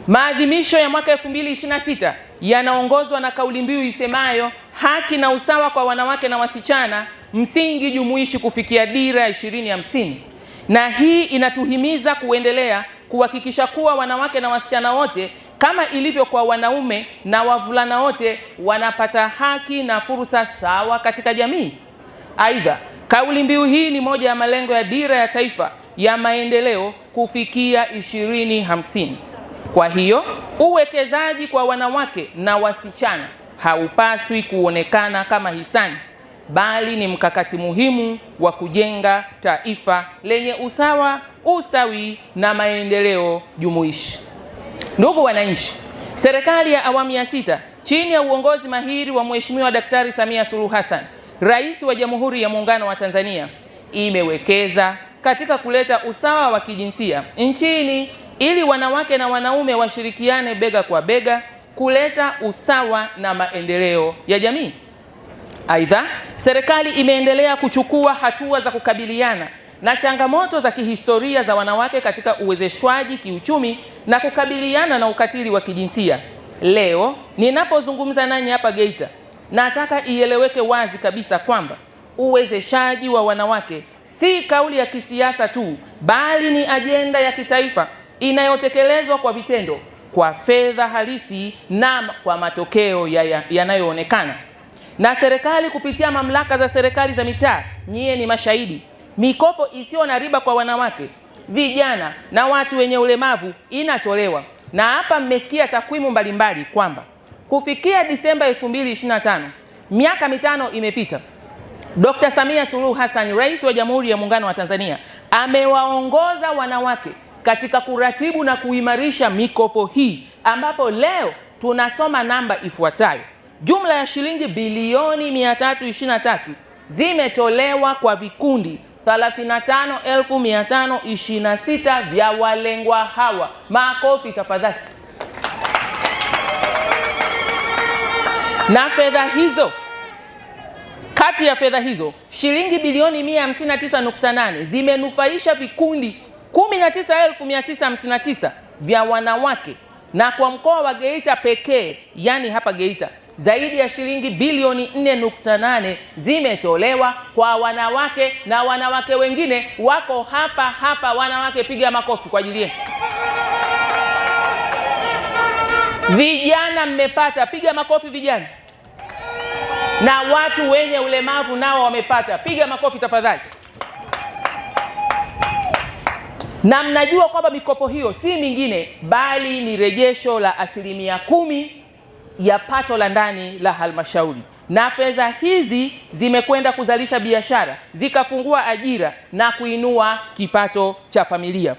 Maadhimisho ya mwaka 2026 yanaongozwa na kauli mbiu isemayo haki na usawa kwa wanawake na wasichana, msingi jumuishi kufikia dira ya 2050. Na hii inatuhimiza kuendelea kuhakikisha kuwa wanawake na wasichana wote kama ilivyo kwa wanaume na wavulana wote wanapata haki na fursa sawa katika jamii. Aidha, kauli mbiu hii ni moja ya malengo ya dira ya taifa ya maendeleo kufikia 2050. Kwa hiyo, uwekezaji kwa wanawake na wasichana haupaswi kuonekana kama hisani, bali ni mkakati muhimu wa kujenga taifa lenye usawa, ustawi na maendeleo jumuishi. Ndugu wananchi, serikali ya awamu ya 6 chini ya uongozi mahiri wa Mheshimiwa Daktari Samia Suluhu Hassan, Rais wa Jamhuri ya Muungano wa Tanzania, imewekeza katika kuleta usawa wa kijinsia nchini ili wanawake na wanaume washirikiane bega kwa bega kuleta usawa na maendeleo ya jamii. Aidha, serikali imeendelea kuchukua hatua za kukabiliana na changamoto za kihistoria za wanawake katika uwezeshwaji kiuchumi na kukabiliana na ukatili wa kijinsia. Leo ninapozungumza nanyi hapa Geita, nataka ieleweke wazi kabisa kwamba uwezeshaji wa wanawake si kauli ya kisiasa tu, bali ni ajenda ya kitaifa inayotekelezwa kwa vitendo, kwa fedha halisi na kwa matokeo yanayoonekana. Na serikali kupitia mamlaka za serikali za mitaa, nyie ni mashahidi, mikopo isiyo na riba kwa wanawake, vijana na watu wenye ulemavu inatolewa. Na hapa mmesikia takwimu mbalimbali kwamba kufikia Disemba 2025, miaka 5 imepita, Dr. Samia Suluhu Hassan, Rais wa Jamhuri ya Muungano wa Tanzania, amewaongoza wanawake katika kuratibu na kuimarisha mikopo hii, ambapo leo tunasoma namba ifuatayo: jumla ya shilingi bilioni 323 zimetolewa kwa vikundi 35,526 vya walengwa hawa. Makofi tafadhali. Na fedha hizo, kati ya fedha hizo shilingi bilioni 159.8 zimenufaisha vikundi 19,959 vya wanawake, na kwa mkoa wa Geita pekee, yani hapa Geita, zaidi ya shilingi bilioni 4.8 zimetolewa kwa wanawake, na wanawake wengine wako hapa. Wanawake, piga makofi kwa ajili yenu. Vijana mmepata, piga makofi vijana. Na watu wenye ulemavu nao wamepata, piga makofi tafadhali. Na mnajua kwamba mikopo hiyo si mingine bali ni rejesho la 10% ya pato la ndani la halmashauri, na fedha hizi zimekwenda kuzalisha biashara, zikafungua ajira na kuinua kipato cha familia.